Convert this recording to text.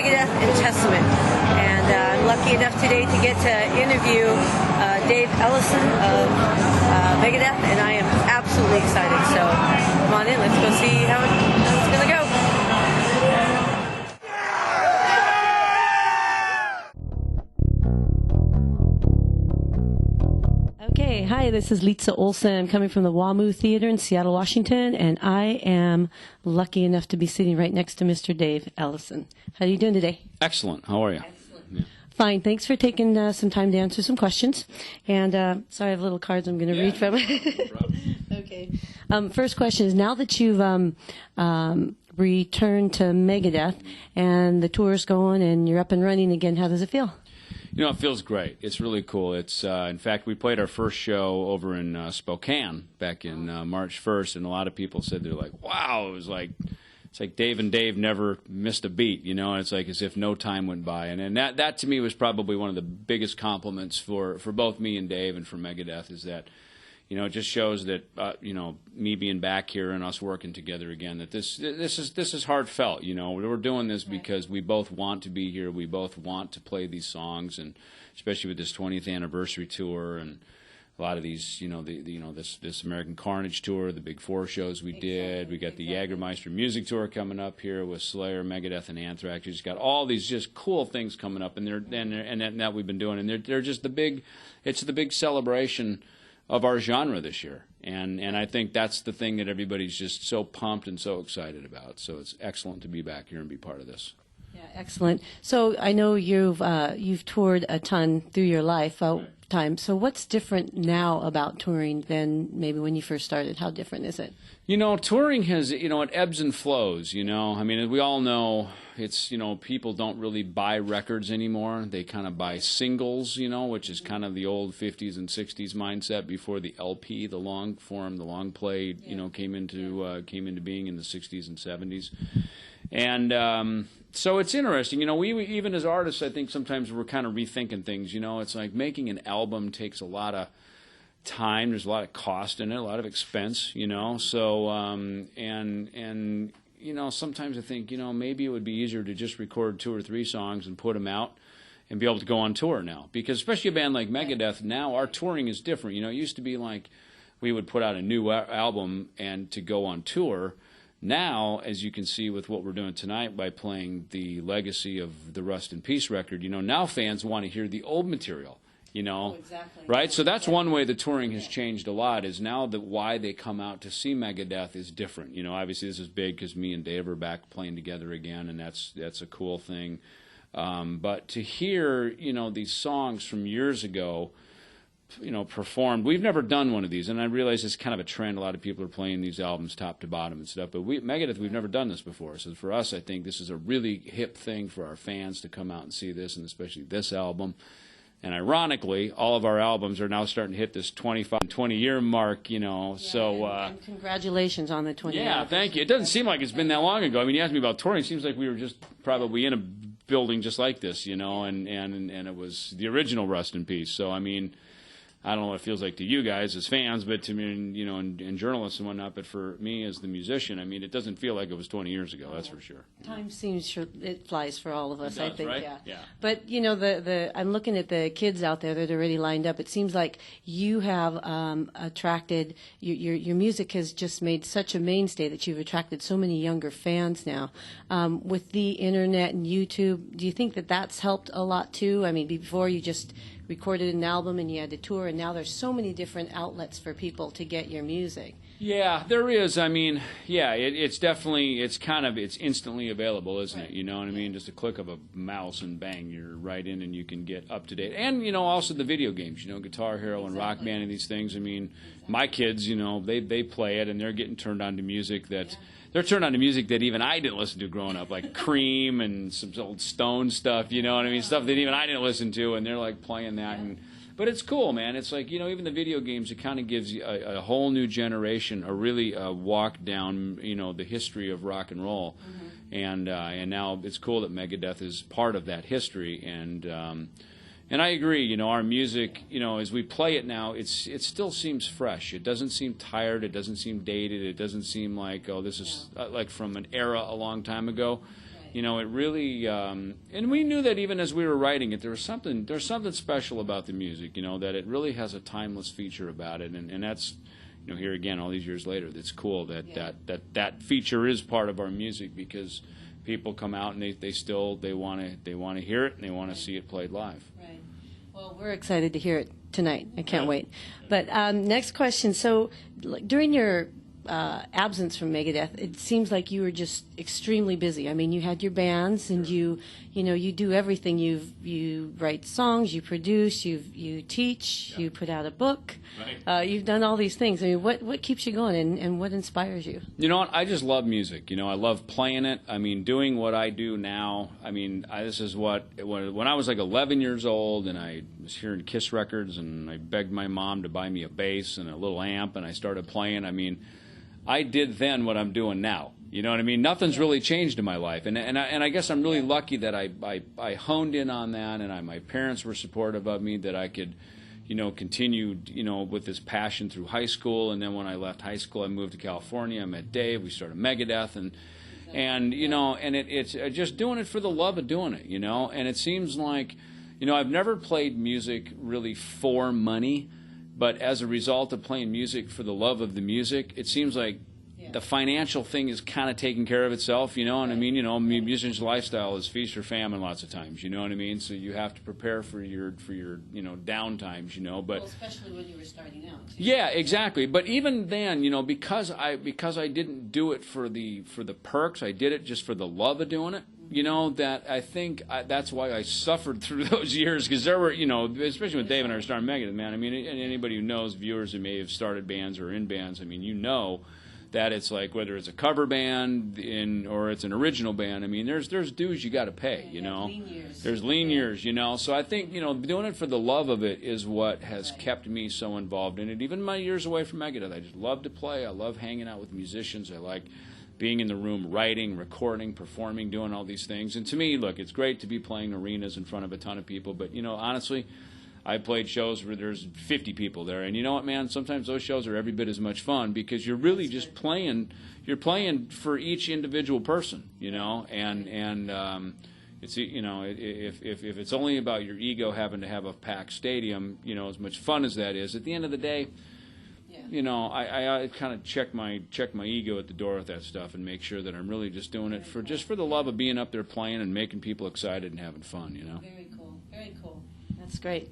Megadeth and Testament. And I'm lucky enough today to get to interview Dave Ellefson of Megadeth, and I am absolutely excited. So come on in, let's go see how it's going to go. Okay, hi, this is Litsa Olsson coming from the WAMU Theater in Seattle, Washington, and I am lucky enough to be sitting right next to Mr. Dave Ellefson. How are you doing today? Excellent. How are you? Excellent. Yeah. Fine. Thanks for taking some time to answer some questions. And sorry, I have little cards I'm going to read from. No problem. Okay. First question is, now that you've returned to Megadeth and the tour's going and you're up and running again, how does it feel? You know, it feels great. It's really cool. It's in fact, we played our first show over in Spokane back in March 1st, and a lot of people said they're like, "Wow!" It was like it's like Dave and Dave never missed a beat. You know, and it's like as if no time went by. And that to me was probably one of the biggest compliments for both me and Dave and for Megadeth is that. You know, it just shows that you know, me being back here and us working together again, that this is heartfelt. You know, we're doing this because we both want to be here. We both want to play these songs, and especially with this 20th anniversary tour and a lot of these, you know, this American Carnage Tour, the big 4 shows we did. We got the Jägermeister Music Tour coming up here with Slayer, Megadeth, and Anthrax. We just got all these just cool things coming up, and that we've been doing, and they're just the big celebration of our genre this year, and I think that's the thing that everybody's just so pumped and so excited about. So it's excellent to be back here and be part of this. Yeah, excellent. So I know you've toured a ton through your life time. So what's different now about touring than maybe when you first started? How different is it? You know, touring has, you know, it ebbs and flows, you know. I mean, we all know it's, you know, people don't really buy records anymore. They kind of buy singles, you know, which is kind of the old 50s and 60s mindset before the LP, the long form, the long play, you know, came into being in the 60s and 70s. And so it's interesting, you know, we even as artists, I think sometimes we're kind of rethinking things, you know. It's like making an album takes a lot of time, there's a lot of cost in it, a lot of expense, you know. So and you know, sometimes I think, you know, maybe it would be easier to just record 2 or 3 songs and put them out and be able to go on tour now, because especially a band like Megadeth, now our touring is different. You know, it used to be like we would put out a new album and to go on tour. Now, as you can see with what we're doing tonight by playing the legacy of the Rust in Peace record, you know, now fans want to hear the old material. You know, exactly. Right? So that's one way the touring has changed a lot, is now that why they come out to see Megadeth is different. You know, obviously this is big because me and Dave are back playing together again, and that's a cool thing. But to hear, you know, these songs from years ago, you know, performed. We've never done one of these, and I realize it's kind of a trend. A lot of people are playing these albums top to bottom and stuff, but Megadeth, we've never done this before. So for us, I think this is a really hip thing for our fans to come out and see this, and especially this album. And ironically, all of our albums are now starting to hit this 20-year mark, you know. Yeah, so and congratulations on the 20 years. Yeah, thank you. It doesn't seem like it's been that long ago. I mean, you asked me about touring. It seems like we were just probably in a building just like this, you know, and it was the original Rust in Peace. So, I mean, I don't know what it feels like to you guys as fans, but to me, you know, and journalists and whatnot, but for me as the musician, I mean, it doesn't feel like it was 20 years ago, that's for sure. Time seems it flies for all of us, it does, I think. Right? Yeah. But, you know, I'm looking at the kids out there that are already lined up. It seems like you have attracted, your music has just made such a mainstay that you've attracted so many younger fans now. With the internet and YouTube, do you think that that's helped a lot too? I mean, before you just recorded an album and you had to tour, and now there's so many different outlets for people to get your music. Yeah, there is. I mean, yeah, it's definitely, it's instantly available, isn't it? You know what I mean? Just a click of a mouse and bang, you're right in and you can get up to date. And, you know, also the video games, you know, Guitar Hero and Rock Band and these things. I mean, my kids, you know, they play it and they're getting turned on to music that, they're turned on to music that even I didn't listen to growing up, like Cream and some old Stone stuff, you know what I mean? Stuff that even I didn't listen to, and they're like playing that. But it's cool, man. It's like, you know, even the video games, it kind of gives you a whole new generation a really walk down, you know, the history of rock and roll. Mm-hmm. And now it's cool that Megadeth is part of that history. And I agree, you know, our music, you know, as we play it now, it still seems fresh. It doesn't seem tired. It doesn't seem dated. It doesn't seem like, oh, this is like from an era a long time ago. You know, it really, and we knew that even as we were writing it, there's something special about the music, you know, that it really has a timeless feature about it, and that's, you know, here again, all these years later, it's cool that that feature is part of our music, because people come out and they want to hear it and they want to see it played live. Right. Well, we're excited to hear it tonight. I can't wait. But next question. So, during your absence from Megadeth, it seems like you were just extremely busy. I mean, you had your bands, and you do everything. You write songs, you produce, you teach, you put out a book. Right. You've done all these things. I mean, what keeps you going, and what inspires you? You know what? I just love music. You know, I love playing it. I mean, doing what I do now. I mean, this is when I was like 11 years old, and I was hearing Kiss records, and I begged my mom to buy me a bass and a little amp, and I started playing. I mean, I did then what I'm doing now. You know what I mean? Nothing's really changed in my life, and I guess I'm really lucky that I honed in on that, and my parents were supportive of me, that I could, you know, continue, you know, with this passion through high school. And then when I left high school, I moved to California. I met Dave. We started Megadeth, and you know, and it's just doing it for the love of doing it, you know. And it seems like, you know, I've never played music really for money. But as a result of playing music for the love of the music, it seems like the financial thing is kind of taking care of itself, you know what I mean? You know, musician's lifestyle is feast or famine lots of times, you know what I mean? So you have to prepare for your you know, down times, you know. But well, especially when you were starting out. Too. Yeah, exactly. But even then, you know, because I didn't do it for the perks, I did it just for the love of doing it. You know, that I think that's why I suffered through those years, because there were, you know, especially when Dave and I were starting Megadeth, man, I mean, and anybody who knows, viewers who may have started bands or in bands, I mean, you know that it's like, whether it's a cover band or it's an original band, I mean, there's dues you got to pay, you know. Lean years. There's lean years, you know. So I think, you know, doing it for the love of it is what has kept me so involved in it. Even my years away from Megadeth, I just love to play. I love hanging out with musicians. I like being in the room, writing, recording, performing, doing all these things. And to me, look, it's great to be playing arenas in front of a ton of people, but, you know, honestly, I played shows where there's 50 people there, and you know what, man, sometimes those shows are every bit as much fun, because you're really just playing, you're playing for each individual person, you know, and it's, you know, if it's only about your ego having to have a packed stadium, you know, as much fun as that is, at the end of the day, you know, I kind of check my ego at the door with that stuff, and make sure that I'm really just doing it for the love of being up there playing and making people excited and having fun, you know. Very cool. Very cool. That's great.